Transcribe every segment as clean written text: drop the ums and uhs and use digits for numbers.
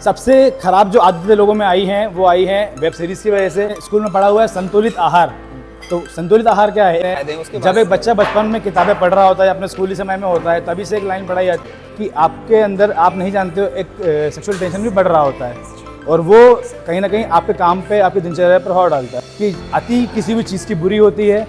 सबसे खराब जो आदतें लोगों में आई हैं वो आई हैं वेब सीरीज की वजह से। स्कूल में पढ़ा हुआ है संतुलित आहार। तो संतुलित आहार क्या है? जब एक बच्चा बचपन में किताबें पढ़ रहा होता है, अपने स्कूली समय में होता है, तभी से एक लाइन पढ़ाई जाती है कि आपके अंदर, आप नहीं जानते हो, एक सेक्सुअल टेंशन भी बढ़ रहा होता है और वो कहीं ना कहीं आपके काम पे, आपकी दिनचर्या पर प्रभाव डालता है कि अति किसी भी चीज़ की बुरी होती है।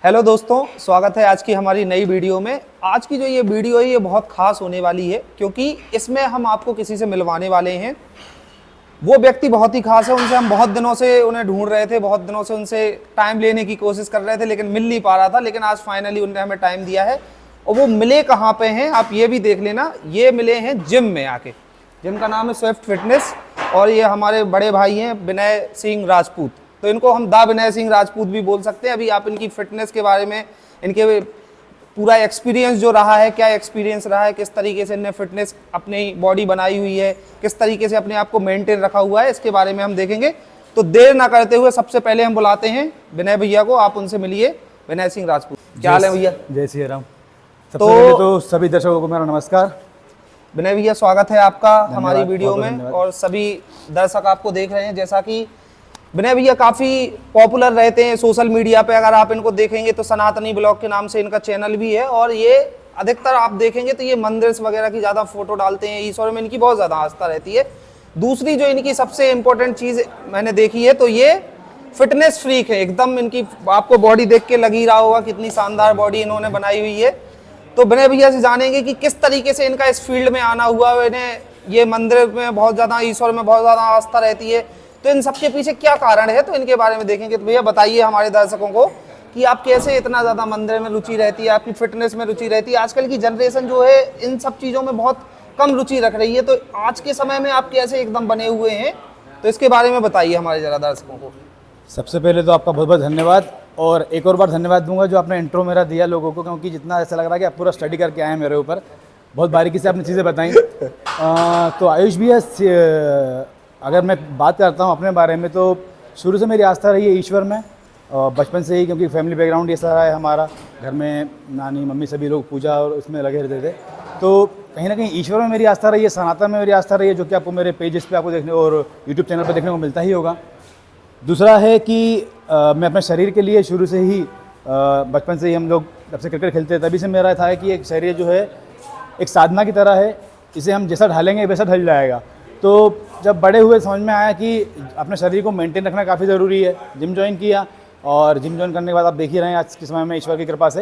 हेलो दोस्तों, स्वागत है आज की हमारी नई वीडियो में। आज की जो ये वीडियो है ये बहुत खास होने वाली है क्योंकि इसमें हम आपको किसी से मिलवाने वाले हैं। वो व्यक्ति बहुत ही खास है, उनसे हम बहुत दिनों से उन्हें ढूंढ रहे थे, बहुत दिनों से उनसे टाइम लेने की कोशिश कर रहे थे लेकिन मिल नहीं पा रहा था। लेकिन आज फाइनली उन्होंने हमें टाइम दिया है। और वो मिले कहाँ पे हैं आप ये भी देख लेना। ये मिले हैं जिम में आके। जिम का नाम है स्विफ्ट फिटनेस और ये हमारे बड़े भाई हैं विनय सिंह राजपूत। तो इनको हम दा विनय सिंह राजपूत भी बोल सकते हैं। अभी आप इनकी फिटनेस के बारे में, इनके पूरा एक्सपीरियंस जो रहा है, क्या एक्सपीरियंस रहा है, किस तरीके से इन्हें फिटनेस अपनी बॉडी बनाई हुई है, किस तरीके से अपने आप को मेंटेन रखा हुआ है, इसके बारे में हम देखेंगे। तो देर ना करते हुए सबसे पहले हम बुलाते हैं विनय भैया को। आप उनसे मिलिए। विनय सिंह राजपूत, क्या हाल है भैया? जय श्री राम। सबसे पहले तो सभी दर्शकों को मेरा नमस्कार। विनय भैया, स्वागत है आपका हमारी वीडियो में और सभी दर्शक आपको देख रहे हैं। जैसा कि विनय भैया काफ़ी पॉपुलर रहते हैं सोशल मीडिया पे। अगर आप इनको देखेंगे तो सनातनी ब्लॉग के नाम से इनका चैनल भी है और ये अधिकतर आप देखेंगे तो ये मंदिर वगैरह की ज़्यादा फोटो डालते हैं। ईश्वर में इनकी बहुत ज़्यादा आस्था रहती है। दूसरी जो इनकी सबसे इम्पोर्टेंट चीज़ मैंने देखी है तो ये फिटनेस फ्रीक है एकदम। इनकी आपको बॉडी देख के लग ही रहा होगा कितनी शानदार बॉडी इन्होंने बनाई हुई है। तो विनय भैया से जानेंगे कि किस तरीके से इनका इस फील्ड में आना हुआ। इन्हें ये मंदिर में बहुत ज़्यादा, ईश्वर में बहुत ज़्यादा आस्था रहती है, तो इन सबके पीछे क्या कारण है, तो इनके बारे में देखेंगे। तो भैया बताइए हमारे दर्शकों को कि आप कैसे इतना ज़्यादा मंदिर में रुचि रहती है, आपकी फिटनेस में रुचि रहती है। आजकल की जनरेशन जो है इन सब चीज़ों में बहुत कम रुचि रख रही है, तो आज के समय में आप कैसे एकदम बने हुए हैं, तो इसके बारे में बताइए हमारे ज़रा दर्शकों को। सबसे पहले तो आपका बहुत बहुत धन्यवाद और एक और बार धन्यवाद दूंगा जो आपने इंट्रो मेरा दिया लोगों को, क्योंकि जितना ऐसा लग रहा है कि आप पूरा स्टडी करके आए हैं मेरे ऊपर। बहुत बारीकी से आपने चीज़ें बताई। तो आयुष भैया, अगर मैं बात करता हूँ अपने बारे में तो शुरू से मेरी आस्था रही है ईश्वर में, बचपन से ही, क्योंकि फैमिली बैकग्राउंड ये सारा है हमारा। घर में नानी मम्मी सभी लोग पूजा और उसमें लगे रहते थे। तो कहीं ना कहीं ईश्वर में मेरी आस्था रही है, सनातन में मेरी आस्था रही है, जो कि आपको मेरे पेजेस पे आपको देखने और यूट्यूब चैनल पर देखने को मिलता ही होगा। दूसरा है कि मैं अपने शरीर के लिए शुरू से ही, बचपन से ही हम लोग जब से क्रिकेट खेलते हैं तभी से मेरा था कि एक शरीर जो है एक साधना की तरह है, इसे हम जैसा ढालेंगे वैसा ढल जाएगा। तो जब बड़े हुए समझ में आया कि अपने शरीर को मेंटेन रखना काफ़ी ज़रूरी है। जिम ज्वाइन किया और जिम ज्वाइन करने के बाद आप देख ही रहे हैं आज के समय में ईश्वर की कृपा से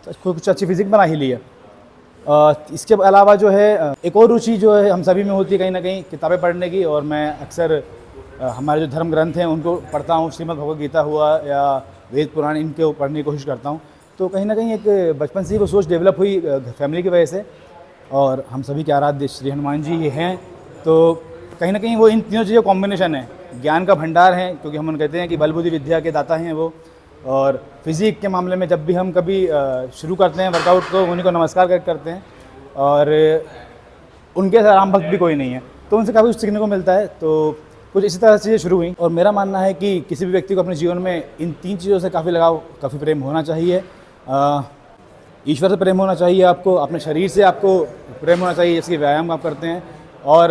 तो कुछ अच्छी फिजिक बना ही ली है। इसके अलावा जो है एक और रुचि जो है हम सभी में होती है कहीं ना कहीं, किताबें पढ़ने की। और मैं अक्सर हमारे जो धर्म ग्रंथ हैं उनको पढ़ता हूँ, श्रीमद् भगवद गीता हुआ या वेद पुराण, इनको पढ़ने की कोशिश करता हूँ। तो कहीं ना कहीं एक बचपन से ही वो सोच डेवलप हुई फैमिली की वजह से। और हम सभी के आराध्य श्री हनुमान जी ये हैं, तो कहीं ना कहीं वो इन तीनों चीज़ों कॉम्बिनेशन है। ज्ञान का भंडार है, क्योंकि हम उन कहते हैं कि बल बुद्धि विद्या के दाता हैं वो। और फिज़िक के मामले में जब भी हम कभी शुरू करते हैं वर्कआउट तो उन्हीं को नमस्कार करते हैं और उनके राम भक्त भी कोई नहीं है, तो उनसे काफ़ी कुछ सीखने को मिलता है। तो कुछ इसी तरह से चीज़ें शुरू हुई और मेरा मानना है कि किसी भी व्यक्ति को अपने जीवन में इन तीन चीज़ों से काफ़ी लगाव, काफ़ी प्रेम होना चाहिए। ईश्वर से प्रेम होना चाहिए आपको, अपने शरीर से आपको प्रेम होना चाहिए जिसकी व्यायाम आप करते हैं, और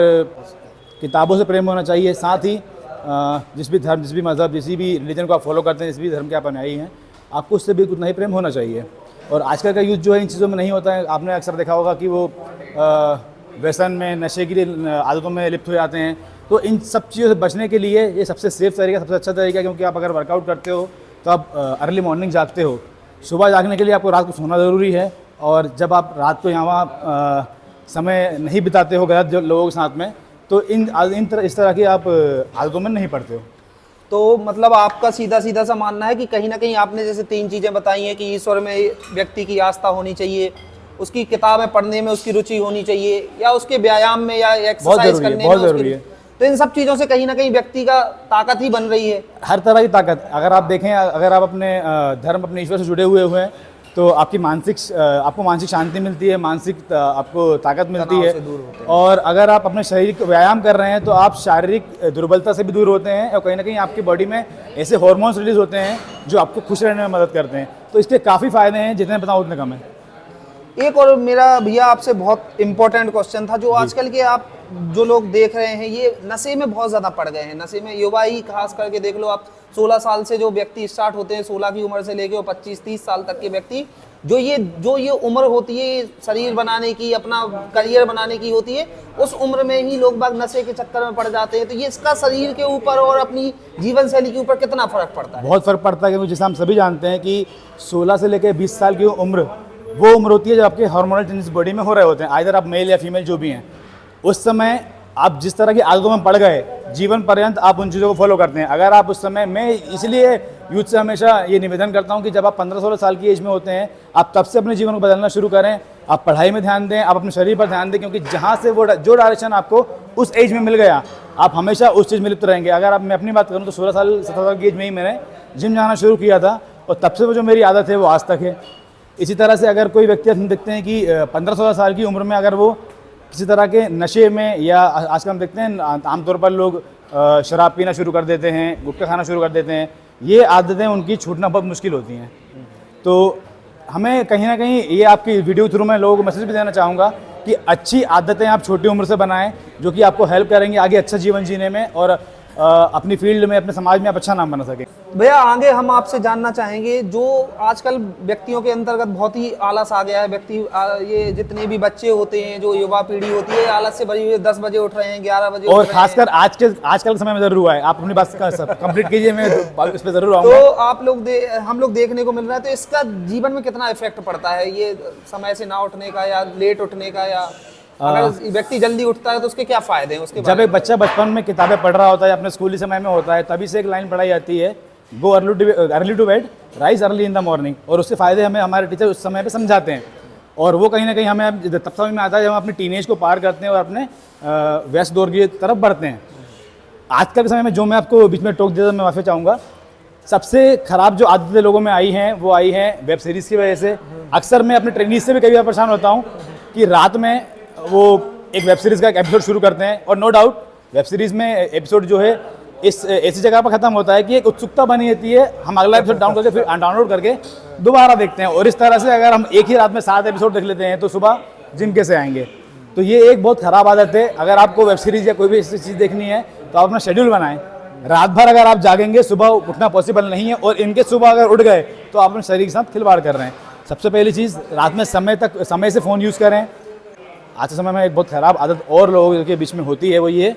किताबों से प्रेम होना चाहिए। साथ ही जिस भी धर्म, जिस भी मज़हब, जिस भी रिलीजन को आप फॉलो करते हैं, जिस भी धर्म के आप अनुयायी हैं, आपको उससे भी उतना ही प्रेम होना चाहिए। और आजकल का यूथ जो है इन चीज़ों में नहीं होता है। आपने अक्सर देखा होगा कि वो व्यसन में, नशे की आदतों में लिप्त हो जाते हैं। तो इन सब चीज़ों से बचने के लिए ये सबसे सेफ तरीका, सबसे अच्छा तरीका है, क्योंकि आप अगर वर्कआउट करते हो तो आप अर्ली मॉर्निंग जागते हो। सुबह जागने के लिए आपको रात को सोना ज़रूरी है, और जब आप रात को यहाँ समय नहीं बिताते हो गलत लोगों के साथ में, तो इस तरह की आप आदतों में नहीं पड़ते हो। तो मतलब आपका सीधा सीधा सा मानना है कि कहीं ना कहीं आपने जैसे तीन चीज़ें बताई हैं कि ईश्वर में व्यक्ति की आस्था होनी चाहिए, उसकी किताबें पढ़ने में उसकी रुचि होनी चाहिए, या उसके व्यायाम में या एक्सरसाइज करने में, बहुत ज़रूरी है। तो इन सब चीज़ों से कहीं ना कहीं व्यक्ति का ताकत ही बन रही है, हर तरह की ताकत। अगर आप देखें, अगर आप अपने धर्म, अपने ईश्वर से जुड़े हुए हैं तो आपकी आपको मानसिक शांति मिलती है, मानसिक आपको ताकत मिलती है। और अगर आप अपने शरीर को व्यायाम कर रहे हैं तो आप शारीरिक दुर्बलता से भी दूर होते हैं, और कहीं ना कहीं आपकी बॉडी में ऐसे हार्मोन्स रिलीज होते हैं जो आपको खुश रहने में मदद करते हैं। तो इसके काफ़ी फ़ायदे हैं, जितने बताऊँ उतने कम है। एक और मेरा भैया आपसे बहुत इंपॉर्टेंट क्वेश्चन था, जो आजकल के आप जो लोग देख रहे हैं ये नशे में बहुत ज़्यादा पड़ गए हैं। नशे में युवा ही खास करके देख लो आप, 16 साल से जो व्यक्ति स्टार्ट होते हैं, 16 की उम्र से लेके 25-30 साल तक के व्यक्ति, जो ये उम्र होती है शरीर बनाने की, अपना करियर बनाने की होती है, उस उम्र में ही लोग बाग नशे के चक्कर में पड़ जाते हैं। तो ये इसका शरीर के ऊपर और अपनी जीवन शैली के ऊपर कितना फर्क पड़ता है? बहुत फ़र्क पड़ता है, क्योंकि जैसे हम सभी जानते हैं कि 16 से लेकर 20 साल की उम्र वो उम्र होती है जब आपके हार्मोनल चेंजेस बॉडी में हो रहे होते हैं, आइदर आप मेल या फीमेल जो भी हैं। उस समय आप जिस तरह की आदतों में पड़ गए, जीवन पर्यंत आप उन चीज़ों को फॉलो करते हैं। अगर आप उस समय, मैं इसलिए यूथ से हमेशा ये निवेदन करता हूँ कि जब आप 15-16 साल की एज में होते हैं, आप तब से अपने जीवन को बदलना शुरू करें। आप पढ़ाई में ध्यान दें, आप अपने शरीर पर ध्यान दें, क्योंकि जहाँ से वो जो डायरेक्शन आपको उस एज में मिल गया, आप हमेशा उस चीज़ में लिप्त रहेंगे। अगर आप मैं अपनी बात करूँ तो 16 साल 17 साल की एज में ही मैंने जिम जाना शुरू किया था, और तब से वो जो मेरी आदत है वो आज तक है। इसी तरह से अगर कोई व्यक्ति हम देखते हैं कि 15-16 साल की उम्र में अगर वो किसी तरह के नशे में, या आजकल हम देखते हैं आमतौर पर लोग शराब पीना शुरू कर देते हैं, गुटखा खाना शुरू कर देते हैं, ये आदतें उनकी छूटना बहुत मुश्किल होती हैं। तो हमें कहीं ना कहीं ये आपकी वीडियो थ्रू मैं लोगों को मैसेज भी देना चाहूँगा कि अच्छी आदतें आप छोटी उम्र से बनाएं, जो कि आपको हेल्प करेंगे आगे अच्छा जीवन जीने में, और अपनी फील्ड में, अपने समाज में आप अच्छा नाम बना सकें। भैया आगे हम आपसे जानना चाहेंगे, जो आजकल व्यक्तियों के अंतर्गत बहुत ही आलस आ गया है। ये जितने भी बच्चे होते हैं, जो युवा पीढ़ी होती है, आलस से भरी हुई, 10 बजे उठ रहे हैं, 11 बजे और खासकर आजकल के समय में जरूर हुआ है। आप अपनी बात कंप्लीट कीजिए, मैं इस पर जरूर आऊंगा। तो हम लोग देखने को मिल रहा है, तो इसका जीवन में कितना इफेक्ट पड़ता है, ये समय से ना उठने का या लेट उठने का, या अगर व्यक्ति जल्दी उठता है तो उसके क्या फायदे हैं? उसके जब एक बच्चा बचपन में किताबें पढ़ रहा होता है, अपने स्कूली समय में होता है, तभी से एक लाइन पढ़ाई जाती है, go early to bed, rise early in the morning. और उसके फायदे हमें हमारे टीचर उस समय पे समझाते हैं, और वो कहीं ना कहीं हमें तब समझ में आता है जब हम अपनी टीनेज को पार करते हैं और अपने व्यस्त दौर की तरफ बढ़ते हैं। आजकल के समय में जो मैं आपको बीच में टोक देता, मैं माफ़ी चाहूँगा, सबसे खराब जो आदतें लोगों में आई हैं वो आई हैं वेब सीरीज़ की वजह से। अक्सर मैं अपने ट्रेनिंग से भी कई बार परेशान होता हूँ कि रात में वो एक वेब सीरीज़ का एक एपिसोड शुरू करते हैं, और नो डाउट वेब सीरीज़ में एपिसोड जो है इस ऐसी जगह पर ख़त्म होता है कि एक उत्सुकता बनी रहती है, हम अगला एपिसोड डाउनलोड करके दोबारा देखते हैं। और इस तरह से अगर हम एक ही रात में 7 एपिसोड देख लेते हैं तो सुबह जिम कैसे आएंगे? तो ये एक बहुत ख़राब आदत है। अगर आपको वेब सीरीज़ या कोई भी ऐसी चीज़ देखनी है तो आप अपना शेड्यूल बनाएं। रात भर अगर आप जागेंगे, सुबह उठना पॉसिबल नहीं है, और इनके सुबह अगर उठ गए तो आप अपने शरीर के साथ खिलवाड़ कर रहे हैं। सबसे पहली चीज़, रात में समय से फ़ोन यूज़ करें। आज के समय में एक बहुत ख़राब आदत और लोगों के बीच में होती है, वो ये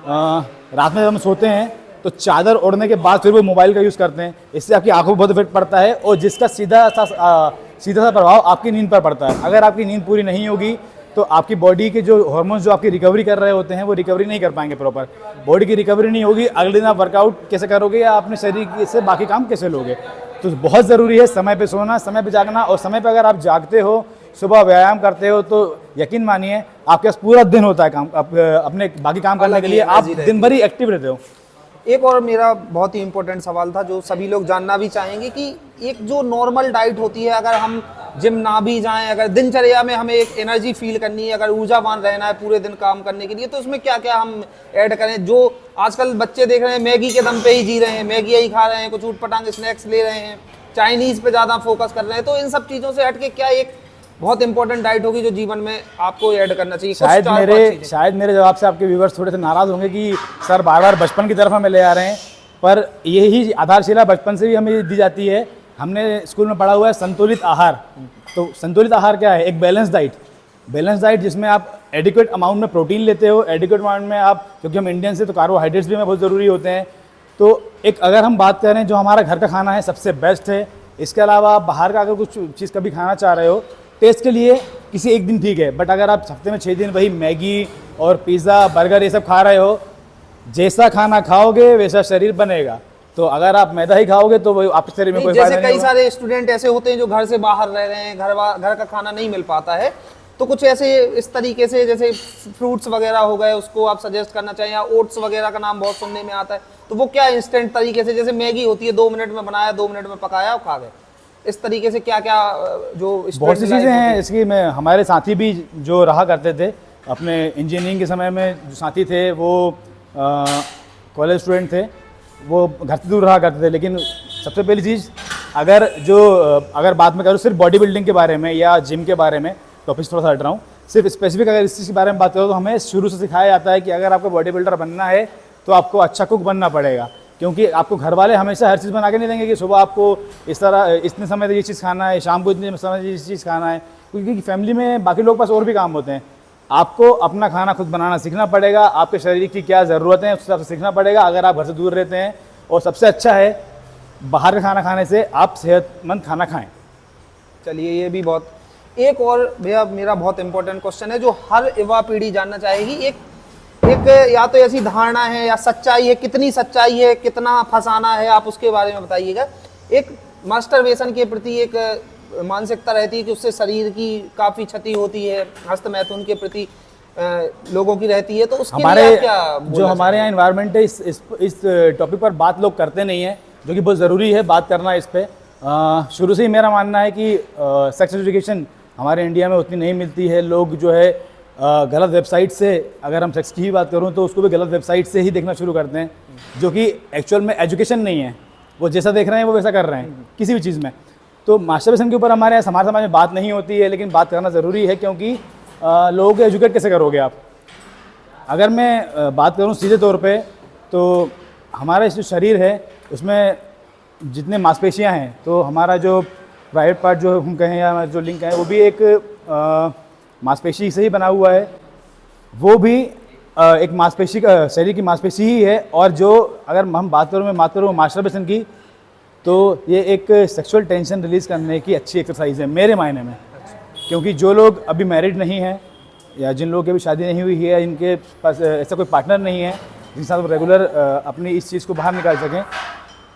रात में जब हम सोते हैं तो चादर ओढ़ने के बाद फिर वो मोबाइल का यूज़ करते हैं। इससे आपकी आंखों पर बहुत इफेक्ट पड़ता है, और जिसका सीधा सा प्रभाव आपकी नींद पर पड़ता है। अगर आपकी नींद पूरी नहीं होगी तो आपकी बॉडी के जो हार्मोन्स जो आपकी रिकवरी कर रहे होते हैं वो रिकवरी नहीं कर पाएंगे प्रॉपर। बॉडी की रिकवरी नहीं होगी, अगले दिन आप वर्कआउट कैसे करोगे या अपने शरीर से बाकी काम कैसे लोगे? तो बहुत ज़रूरी है समय पे सोना, समय पे जागना। और समय पे अगर आप जागते हो, सुबह व्यायाम करते हो, तो यकीन मानिए आपके पास पूरा दिन होता है काम अपने बाकी काम करने के लिए, आप दिन भर ही एक्टिव रहते हो। एक और मेरा बहुत ही इंपॉर्टेंट सवाल था, जो सभी लोग जानना भी चाहेंगे, कि एक जो नॉर्मल डाइट होती है, अगर हम जिम ना भी जाएं, अगर दिनचर्या में हमें एक एनर्जी फील करनी है, अगर ऊर्जावान रहना है पूरे दिन काम करने के लिए, तो उसमें क्या क्या हम ऐड करें? जो आजकल बच्चे देख रहे हैं मैगी के दम पे ही जी रहे हैं, मैगी ही खा रहे हैं, कुछ ऊटपटांग स्नैक्स ले रहे हैं, चाइनीज़ पे ज़्यादा फोकस कर रहे हैं। तो इन सब चीज़ों से हट के क्या एक बहुत इंपॉर्टेंट डाइट होगी जो जीवन में आपको ऐड करना चाहिए? शायद मेरे जवाब से आपके व्यूवर्स थोड़े से नाराज़ होंगे कि सर बार बार बचपन की तरफ हमें ले आ रहे हैं, पर यही आधारशिला बचपन से भी हमें दी जाती है। हमने स्कूल में पढ़ा हुआ है संतुलित आहार। तो संतुलित आहार क्या है? एक बैलेंस डाइट जिसमें आप एडिक्वेट अमाउंट में प्रोटीन लेते हो, एडिक्वेट अमाउंट में आप, क्योंकि हम इंडियंस से तो कार्बोहाइड्रेट्स भी हमें बहुत ज़रूरी होते हैं। तो एक अगर हम बात करें, जो हमारा घर का खाना है सबसे बेस्ट है। इसके अलावा आप बाहर का अगर कुछ चीज़ कभी खाना चाह रहे हो टेस्ट के लिए, किसी एक दिन ठीक है, बट अगर आप हफ्ते में 6 दिन वही मैगी और पिज़्ज़ा बर्गर ये सब खा रहे हो, जैसा खाना खाओगे वैसा शरीर बनेगा। तो अगर आप मैदा ही खाओगे तो वो आपके शरीर में कोई फायदा नहीं होगा। जैसे कई सारे स्टूडेंट ऐसे होते हैं जो घर से बाहर रह रहे हैं, घर का खाना नहीं मिल पाता है, तो कुछ ऐसे इस तरीके से जैसे फ्रूट्स वगैरह हो गए, उसको आप सजेस्ट करना चाहिए, या ओट्स वगैरह का नाम बहुत सुनने में आता है, तो वो क्या इंस्टेंट तरीके से, जैसे मैगी होती है 2 मिनट में बनाया, 2 मिनट में पकाया और खा गए, इस तरीके से क्या क्या जो बहुत सी चीज़ें हैं इसकी। मैं हमारे साथी भी जो रहा करते थे अपने इंजीनियरिंग के समय में, जो साथी थे वो कॉलेज स्टूडेंट थे, वो घर से दूर रहा करते थे, लेकिन सबसे पहली चीज़ अगर बात में करूँ सिर्फ बॉडी बिल्डिंग के बारे में या जिम के बारे में, टॉपिक थोड़ा सा हट रहा हूँ, सिर्फ स्पेसिफिक अगर इस चीज़ के बारे में बात करो तो हमें शुरू से सिखाया जाता है कि अगर आपको बॉडी बिल्डर बनना है तो आपको अच्छा कुक बनना पड़ेगा, क्योंकि आपको घर वाले हमेशा हर चीज़ बना के नहीं देंगे कि सुबह आपको इस तरह इतने समय तक ये चीज़ खाना है, शाम को इतने समय तक ये चीज़ खाना है, क्योंकि फैमिली में बाकी लोग पास और भी काम होते हैं। आपको अपना खाना खुद बनाना सीखना पड़ेगा, आपके शरीर की क्या ज़रूरत है उस हिसाब से सीखना पड़ेगा अगर आप घर से दूर रहते हैं। और सबसे अच्छा है बाहर का खाना खाने से आप सेहतमंद खाना खाएं। चलिए, ये भी बहुत, एक और भैया मेरा बहुत इंपॉर्टेंट क्वेश्चन है जो हर युवा पीढ़ी जानना चाहेगी। एक या तो ऐसी धारणा है या सच्चाई है, कितनी सच्चाई है, कितना फसाना है, आप उसके बारे में बताइएगा। एक मास्टरबेशन के प्रति एक मानसिकता रहती है कि उससे शरीर की काफ़ी क्षति होती है, हस्त मैथुन के प्रति लोगों की रहती है, तो उसके लिए आप क्या जो हमारे यहाँ इन्वायरमेंट है इस टॉपिक पर बात लोग करते नहीं है, जो कि बहुत ज़रूरी है बात करना इस पर। शुरू से ही मेरा मानना है कि सेक्स एजुकेशन हमारे इंडिया में उतनी नहीं मिलती है। लोग जो है गलत वेबसाइट से, अगर हम सेक्स की ही बात करूँ तो उसको भी गलत वेबसाइट से ही देखना शुरू करते हैं, जो कि एक्चुअल में एजुकेशन नहीं है। वो जैसा देख रहे हैं वो वैसा कर रहे हैं किसी भी चीज़ में। तो मास्टरबेशन के ऊपर हमारे समाज में बात नहीं होती है, लेकिन बात करना ज़रूरी है, क्योंकि लोगों को एजुकेट कैसे करोगे आप। अगर मैं बात करूँ सीधे तौर पे, तो हमारा जो शरीर है उसमें जितने मांसपेशियाँ हैं, तो हमारा जो प्राइवेट पार्ट जो हम कहें या जो लिंक है वो भी एक मांसपेशी से ही बना हुआ है। वो भी एक मांसपेशी का, शरीर की मांसपेशी ही है। और जो अगर हम बात करूँ मास्टरबेशन की, तो ये एक सेक्सुअल टेंशन रिलीज़ करने की अच्छी एक्सरसाइज है मेरे मायने में। क्योंकि जो लोग अभी मैरिड नहीं हैं या जिन लोगों की अभी शादी नहीं हुई है, इनके पास ऐसा कोई पार्टनर नहीं है जिनके साथ वो रेगुलर अपनी इस चीज़ को बाहर निकाल सकें,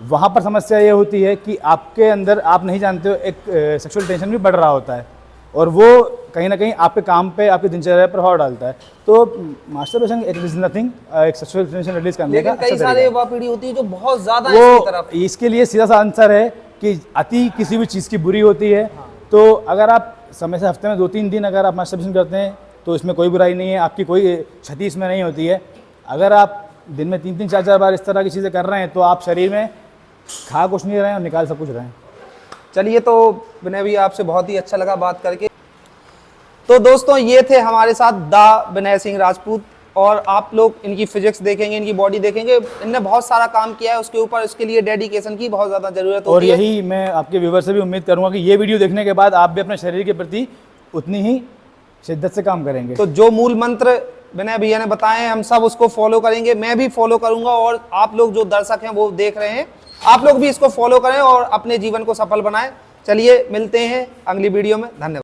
वहाँ पर समस्या ये होती है कि आपके अंदर, आप नहीं जानते हो, एक सेक्सुअल टेंशन भी बढ़ रहा होता है, और वो कहीं ना कहीं आपके काम पे, आपकी दिनचर्या पर प्रभाव डालता है। तो मास्टरबेशन इट इज नथिंग, एक सेक्सुअल टेंशन रिलीज करने का। कई सारे युवा पीढ़ी होती है जो बहुत ज़्यादा इसकी तरफ। इसके लिए सीधा सा आंसर है कि अति किसी भी चीज़ की बुरी होती है। तो अगर आप समय से हफ्ते में 2-3 दिन अगर आप मास्टरबेशन करते हैं तो इसमें कोई बुराई नहीं है, आपकी कोई क्षति इसमें नहीं होती है। अगर आप दिन में 3-3, 4-4 बार इस तरह की चीज़ें कर रहे हैं तो आप शरीर में खा कुछ नहीं रहे हैं और निकाल सब कुछ रहे हैं। चलिए, तो विनय भी आपसे बहुत ही अच्छा लगा बात करके। तो दोस्तों, ये थे हमारे साथ दा विनय सिंह राजपूत, और आप लोग इनकी फिजिक्स देखेंगे, इनकी बॉडी देखेंगे, इनने बहुत सारा काम किया है उसके ऊपर। उसके लिए डेडिकेशन की बहुत ज़्यादा ज़रूरत होती है। और यही मैं आपके व्यूवर से भी उम्मीद करूंगा कि ये वीडियो देखने के बाद आप भी अपने शरीर के प्रति उतनी ही शिद्दत से काम करेंगे। तो जो मूल मंत्र विनय भैया ने बताए हैं, हम सब उसको फॉलो करेंगे। मैं भी फॉलो करूंगा, और आप लोग जो दर्शक हैं वो देख रहे हैं, आप लोग भी इसको फॉलो करें और अपने जीवन को सफल बनाएं। चलिए, मिलते हैं अगली वीडियो में। धन्यवाद।